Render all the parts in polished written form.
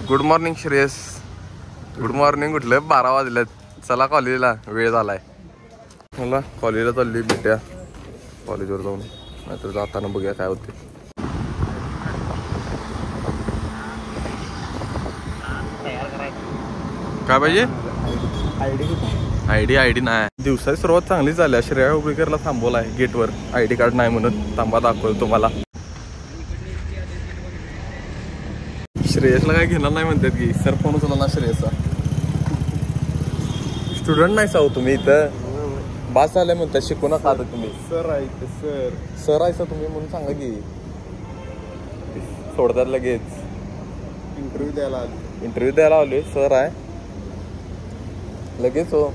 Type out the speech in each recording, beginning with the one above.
Good morning Shreyas. Good morning. कुठलं 12 वाजले. चला कॉलेजला, वेळ झालाय. मला कॉलेजला चालली भेट्या कॉलेजवर जाऊन, नाहीतर जाताना बघूया काय होते. काय पाहिजे? आयडी नाही. दिवसाची सुरुवात चांगली झाली. श्रेया उभेकरला थांबवलाय गेटवर, आयडी कार्ड नाही म्हणून. थांबा दाखवतो तुम्हाला. श्रेयसला काय घेणार नाही म्हणतात की सर फोन उचला ना श्रेयसचा. स्टुडंट नाही साव तुम्ही इथं, बास झालंय म्हणतात, शिकू नका आता तुम्ही. सर आहे सर. सर आहे तुम्ही म्हणून सांगा की. सोडतात लगेच. इंटरव्ह्यू द्यायला आलोय. सर आहे लगेच. हो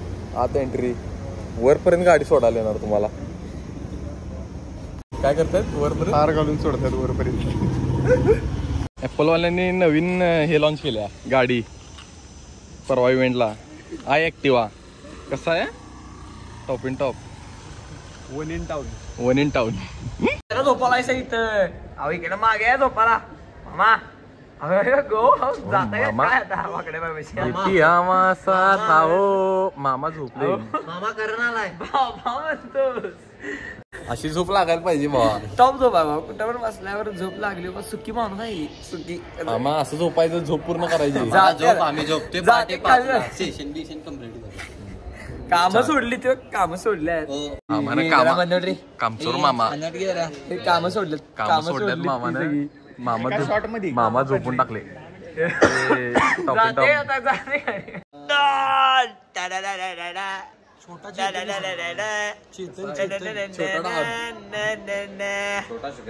आता एंट्री. वरपर्यंत गाडी सोडायला येणार तुम्हाला. काय करतायत? वरपर्यंत हार घालून सोडतात वरपर्यंत. ॲपलवाल्यांनी नवीन हे लॉन्च केल्या गाडी परवा इव्हेंटला. I Activa. कसा आहे? Top in top. One in town. त्याला झोपाला इथं. अहो इकडे मागे आहे झोपाला मामा. मामा झोपले. मामा करण आलाय बाबा म्हणतो. अशी झोप लागायला पाहिजे बाबा. टॉप झोप आहे बाबा. कुठं पण बसल्यावर झोप लागली बा. सुकी माणूस आहे सुकी. मामा असं झोपायचं, झोप पूर्ण करायची. आम्ही झोपते सेशन बिशन कम्प्लीट. काम सोडली ते काम सोडले. कामचोर मामा. काम सोडले. काम सोडल्यात मामाने. मामा झोपून टाकले.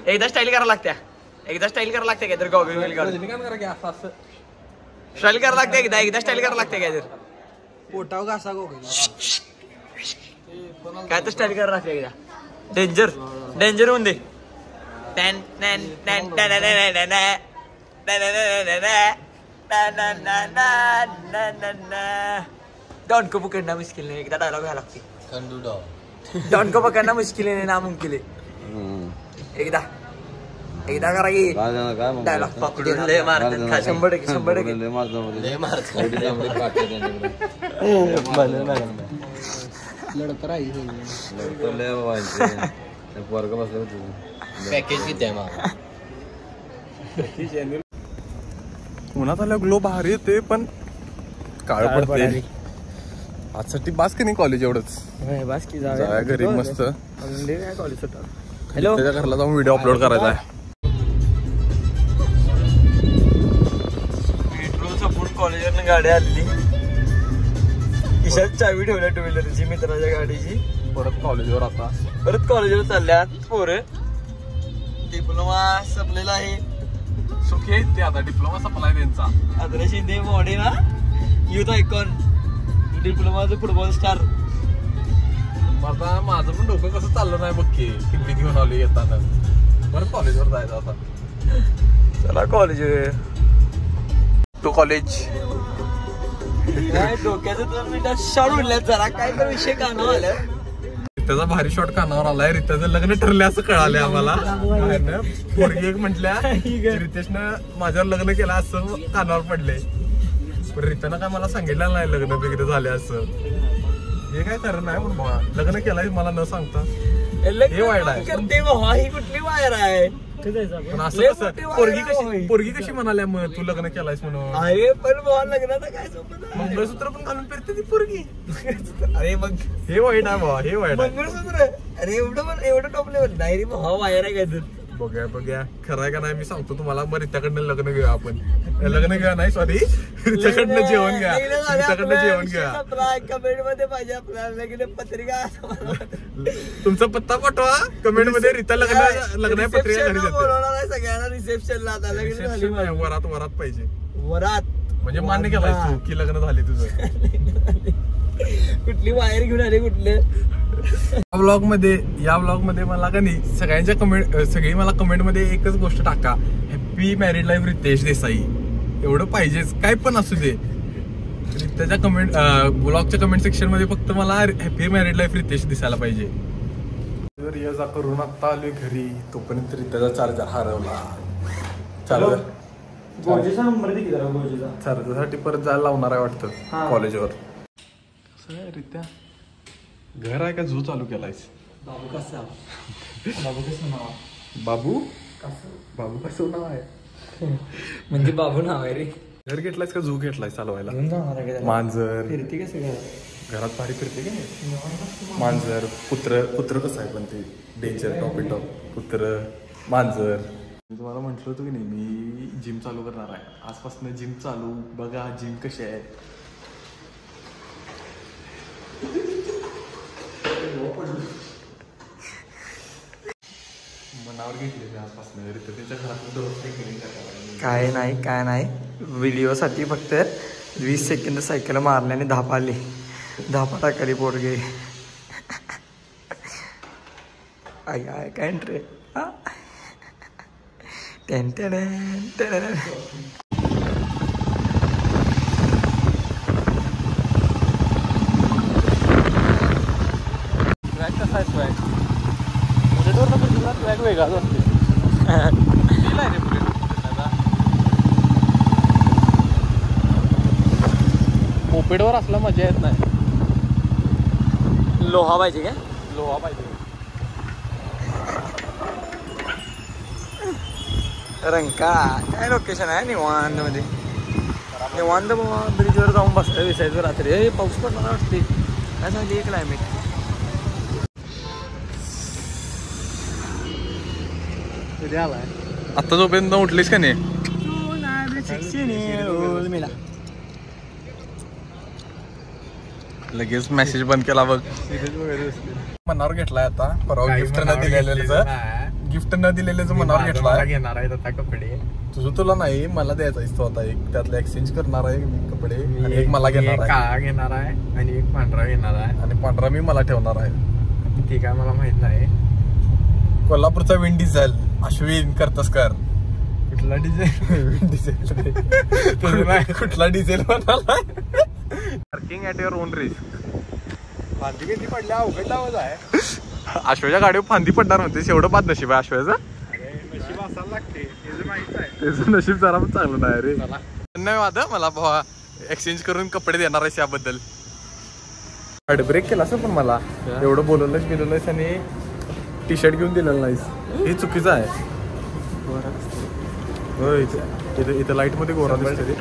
एकदा स्टाईल करायला लागत्या. एकदा स्टाईल करायला लागते काय तर गॉगल स्टाईल करायला लागते. एकदा स्टाईल करायला लागते काय तर पोटाव घासा काय तर स्टाईल करायला लागते एकदा. डेंजर होऊन दे. डॉन को पकडना मुश्किल नाही. एकदा डायलॉग घ्यायला लागते. डॉन को पकडना मुश्किल आहे नामुमकिन आहे. एकदा करा की डायलॉग पकडून लय मारतात. 100% पॅकेज किती आहे मग? उन्हात आल्या ग्लो भारी येते पण काळ पडते. आजसाठी बास की नाही कॉलेज एवढंच. बस की जाऊया घरी मस्त. कॉलेज सुटा. हॅलो त्याच्या घरला जाऊन व्हिडिओ अपलोड करायचा आहे. पेट्रोल संपून कॉलेजवरून गाडी आलेली. खिशात चावी ठेवल्या टू व्हीलरची मित्राच्या गाडीची. परत कॉलेजवर आता कॉलेजवर चालल्यात पोरं. डिप्लोमा संपलेला आहे. सुखी आहेत ते आता. डिप्लोमा संपलाय त्यांचा. आदर्श शिंदे मॉडे ना युथ आयकॉन. डिप्लोमाचं फुटबॉल स्टार. आता माझं पण डोकं कसं चाललं नाही बघ की. किल्ली घेऊन आलो येताना. बरं कॉलेजवर जायचं आता. चला कॉलेज. तो कॉलेज काय डोक्याचं 2 मिनिटात शॉट उडल्यात. जरा काय तर विषय कानावर आलं. रित्याचा भारी शॉट कानावर आलाय. रित्याचं लग्न ठरलंय असं कळालंय आम्हाला. पोरगी एक म्हटल्या रितेशनं माझ्यावर लग्न केलं असं कानावर पडले. पण रित्यानं काय मला सांगितलं नाही लग्न वगैरे झाले असं. हे काय खरं नाही म्हणून भावा. लग्न केलंय मला न सांगता. हे वाईट आहे. ही कुठली वायर आहे. पण असं कसं पोरगी कशी म्हणाल्या मग तू लग्न केलायस म्हणून. अरे पण भावा लग्नाचं काय सोबत. मंगळसूत्र पण घालून फिरते ती पोरगी. अरे मग हे वाईट आहे भावा. हे वाईट आहे. मंगळसूत्र. अरे एवढं टॉपले नाही रे भावा. वायर आहे काय तर. बघूया खरं आहे का नाही मी सांगतो तुम्हाला. मग रित्याकडनं लग्न घेऊया आपण. लग्न घेऊया नाही सॉरी रित्याकडनं जेवण घ्या. रित्याकडनं जेवण घ्या. कमेंट मध्ये पाहिजे आपल्याला लग्न पत्रिका. तुमचा पत्ता पाठवा कमेंट मध्ये. रित्या लग्न पत्रिका घरी बोलवणार आहे सगळ्यांना रिसेप्शनला. आता लग्न झाली. वरात पाहिजे. वरात म्हणजे मान्य केलाय तू की लग्न झाले तुझं. कुठली वायर घेऊन आली कुठले. या ब्लॉग मध्ये मला का नाही सगळ्यांच्या सगळी मला कमेंट मध्ये एकच गोष्ट टाका. Happy married life Ritesh Desai. एवढं पाहिजेच. काय पण असू दे. रित्याच्या ब्लॉगच्या कमेंट सेक्शन मध्ये फक्त मला हॅपी मॅरिड लाईफ रितेश दिसायला पाहिजे. ये जा करून आता आलोय घरी. तोपर्यंत रित्याचा चार्जर हरवला. चार्जर गोजेचा नंबर दे की जरा गोजेचा. सरच्यासाठी परत जायला लावणार आहे वाटतं कॉलेजवर. कसं आहे रित्या घर आहे का झू चालू केलायस? बाबू कसा बाबू कसं नाव बाबू कसं बाबू कसं नाव आहे? म्हणजे बाबू नाव आहे रे. घर घेतलायस का झू घेतलायस चालवायला? घेऊन जाणार आहे का? मांजर फिरते कसं काय? घरात भारी फिरते का नाही? मांजर कुत्र कसं आहे पण ते डेंजर टॉपिक कुत्र मांजर. मी तुम्हाला म्हटलं होतं की नाही मी जिम चालू करणार आहे आजपासून. जिम चालू बघा जिम कशी आहे. मनावर घेतले आजपासून त्यांच्या घरातून काय नाही व्हिडिओसाठी फक्त 20 सेकंद सायकल मारल्याने धापाले 10 टाकली पोरगे. आय काय एंट्री टेन टेन टेन. कसा आहे स्वॅग? बुलेटवर तुला स्वॅग वेगळाच असते. मोपेडवर असला मजा येत नाही. लोहा पाहिजे काय? लोहा पाहिजे. रंका काय लोकेशन आहे निवांत मध्ये. निवांत ब्रिजवर जाऊन बसायचं विसायचं रात्री. पाऊस पडणार वाटते काय झाली क्लायमेट. कधी आलाय आता जोपर्यंत उठलीस का नाही? लगेच मेसेज बंद केला बघ. मनावर घेतलाय आता परवा गिफ्ट न दिलेलं मनावर घेतलाय. घेणार आहेत आता कपडे. तुझं तुला नाही मला द्यायचा तो आता. एक त्यातला एक्सचेंज करणार आहे मी कपडे आणि एक मला घेणार आहे. काळा घेणार आहे आणि एक पांढरा घेणार आहे. आणि पांढरा मी मला ठेवणार आहे. ते काय मला माहित नाही. कोल्हापूरचा विंड डिझेल अश्विन करतसकर. कुठला डिझेल? डिझेल कुठला डिझेल म्हणाला? Parking at your on risk. फांदी किती पडल्या अवघड लावत आहे. अश्वाच्या गाडीवर फांदी पडणार म्हणते. एवढं बाद नशीब आहे अश्वाचं. नशीब असायला लागते त्याचं माहित आहे. त्याचं नशीब जरा पण चांगलं नाही रे. धन्यवाद मला भावा एक्सचेंज करून कपडे देणार आहेस याबद्दल. ब्रेक केला असं पण मला एवढं बोलवलंस आणि टी शर्ट घेऊन दिलेलं नाहीस. हे चुकीचं आहे. इथं लाईट मध्ये गोरा दिसतोय.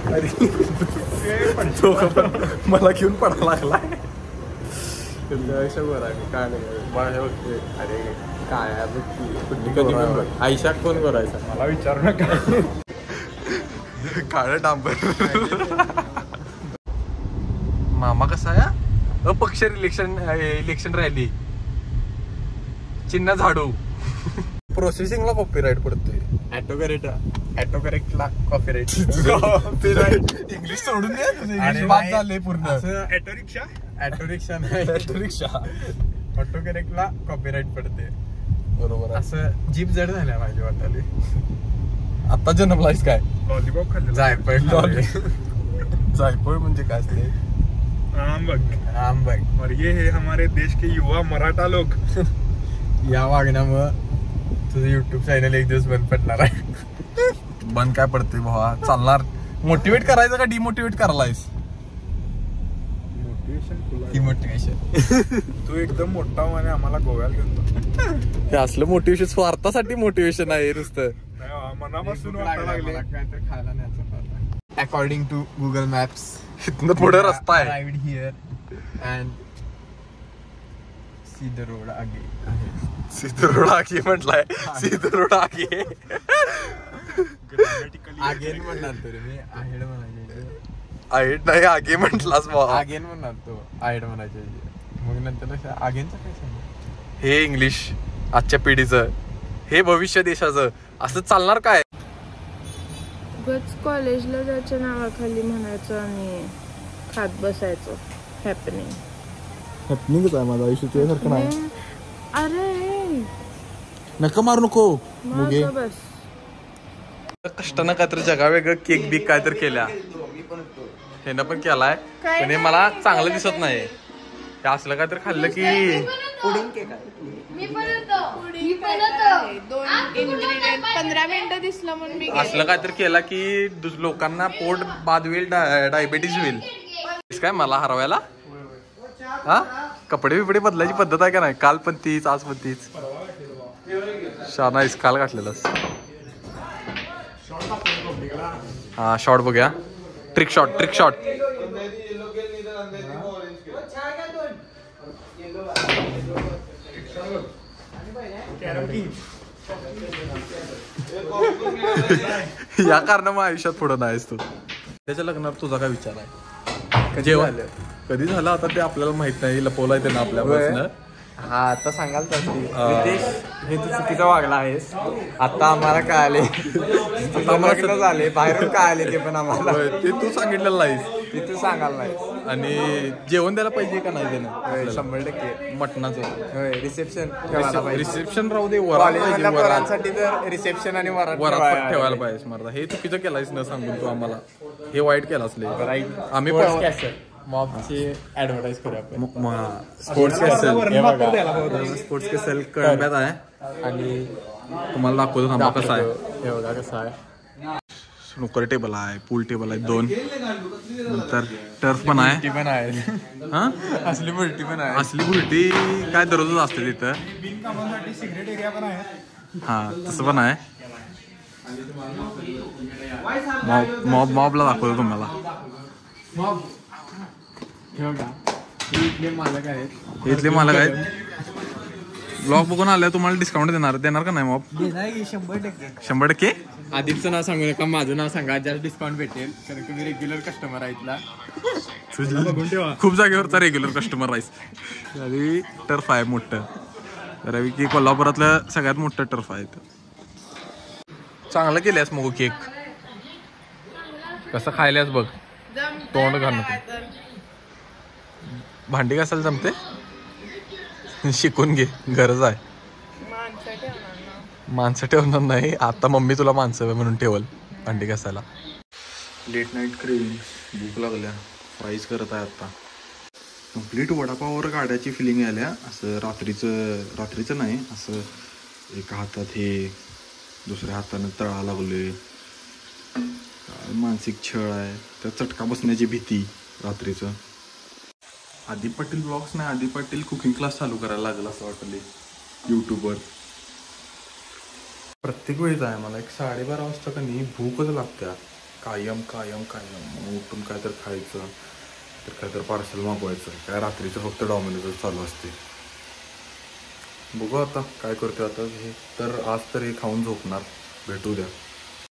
मला घेऊन पडायला लागला. काय नाही अरे काय आयशा कोण करायचा मला विचारू नका. काळ डांबर. मामा कसा आहे? अपक्ष इलेक्शन रॅली चिन्ह झाडू. प्रोसेसिंगला कॉपीराईट पडतोय. ऍटोकरेक्टला कॉपीराईट. इंग्लिश सोडून दे. बाद झाले पूर्ण. ऍटोरिक्षा नाही ऑटोकरेक्टला कॉपीराईट पडते. बरोबर. असं जीप जड झाल्या माझी वाटाली. आता जन्मलायस काय? लॉलीपॉप खाल्लं. जायफळ म्हणजे काय असते? आंबक और ये है हमारे देश के युवा मराठा लोग. या वागण्यामुळं तुझं युट्यूब चॅनल एक दिवस बंद पडणार आहे. बंद काय पडते भावा? चालणार. मोटिवेट करायचं का डिमोटिवेट करायलायस? मोटिवेशन. तू एकदम मोठा आणि आम्हाला गोव्याला घेऊन. हे असलं मोटिवेशन स्वार्थासाठी मोटिवेशन आहे नुसतं. मनापासून वाटायला लागले काहीतरी खायला न्यायचं. अकॉर्डिंग टू गुगल मॅप्स इथनं पुढे रस्ता आहे. Ride here and see the road आगे. सीधा रोड आगे म्हटलाय. सीधा रोड आगे आगेन म्हणणार तो रे मी. आहेड म्हणायचे. आहेड नाही आगे म्हटलास भावा. आगेन म्हणणार तो. आहेड म्हणायचे. मग नंतर आगेनचं काय सांग. हे इंग्लिश आजच्या पिढीचं हे भविष्य देशाचं असं चालणार काय? उगाच कॉलेजला जायच्या नावाखाली म्हणायचं आणि खात बसायचं. हॅपनिंगच आहे माझं आयुष्य. तुझ्यासारखं नाही. अरे नका मारू नको. माझं बस. कष्टानं काहीतरी जगा वेगळं केक बीक काय तर केल्या. हे पण केलाय पण हे मला चांगलं दिसत नाही. हे असलं काय तर खाल्लं की पुडिंग केक आहे. 2 इंग्रेडियंट 15 मिनिटं दिसलं म्हणून मी असलं काहीतरी केला की लोकांना पोट बाद होईल, डायबेटीज होईल. काय मला हरवायला हा कपडे बिपडे बदलायची पद्धत आहे का नाही? काल पण तीच, आज पण तीच. शाना आहेस, काल घातलेलास. हा शॉर्ट बघूया. Trick shot. या कारणामुळे आयुष्यात पुढं नाहीस तू. त्याच्या लग्नात तुझा काय विचार आहे? जेवण कधी झालं आता ते आपल्याला माहित नाही, लपवलाय ते ना आपल्यापासून. हा आता सांगाल तर रितेश, हे तू चुकीचा वागला आहेस. आता आम्हाला कळाले, लग्न झाले, बाहेरून कळाले ते पण आम्हाला. ते तू सांगितलेलं नाहीस, ते तू सांगाल नाहीस. आणि जेवण द्यायला पाहिजे का नाही त्यानं? 100% मटणाचं रिसेप्शन ठेवायला पाहिजे. रिसेप्शन राहू दे, वरात पाहिजे, वरात पोरांसाठी तर रिसेप्शन आणि वरात ठेवायला पाहिजे. मला हे चुकीचं केलायस न सांगून तू आम्हाला. हे वाईट केलं असले. आम्ही मॉबची ऍडव्हर्टाईज करूया आपण. स्पोर्ट्स स्पोर्ट्स केसल कळंब्यात आहे आणि तुम्हाला दाखवतो थांबा कसा आहे. हे बघा कसं आहे. स्नूकर टेबल आहे, पूल टेबल आहे 2, नंतर टर्फ पण आहे. पण आहे हा असली बुलटी पण आहे. असली बुलटी काय दररोजच असते तिथं. सिगरेट एरिया पण आहे. हा तसं पण आहे. मॉबला दाखवतो तुम्हाला. हे बघा, हे इथले मालक आहेत. इथले मालक आहेत. ब्लॉग बघून आल्या तुम्हाला डिस्काउंट देणार का नाही मॉब? 100%. आदिपचं नाव सांगू नका, माझं नाव सांगा, जास्त डिस्काउंट भेटेल, कारण की मी रेग्युलर कस्टमर आहे इथला. खूप जागेवरचा रेग्युलर कस्टमर आहेस. आणि टर्फ आहे मोठं, बऱ्यापैकी कोल्हापुरातलं सगळ्यात मोठं टर्फ आहे. चांगलं केल्यास मग केक. कसं खायल्यास बघ, तोंड घालणं. भांडी घासायला जमते, शिकून घे, गरज आहे. माणसं ठेवणार नाही आता, मम्मी तुला माणसं म्हणून ठेवल भांडी घासायला. लेट नाईट क्रेविंग, भूक लागल्या, फ्राईज करत आहे आता. कम्प्लीट वडापावावर गाड्याची फिलिंग आल्या. असं रात्रीचं नाही, असं एका हातात हे, दुसऱ्या हाताने तळा लागलोय. मानसिक छळ आहे, त्या चटका बसण्याची भीती रात्रीचं. आदी पाटील ब्लॉग्स नाही, आदी पाटील कुकिंग क्लास चालू करायला लागला असं वाटले यूट्यूबवर. प्रत्येक वेळीच आहे मला 1:30 वाजता का नाही भूकच लागत्या कायम. मग उठून काय तर खायचं, तर काय तर पार्सल मागवायचं. काय रात्रीचं फक्त डॉमिनोजच चालू असते. बघू आता काय करतो आता. हे तर आज तर हे खाऊन झोपणार. भेटू द्या.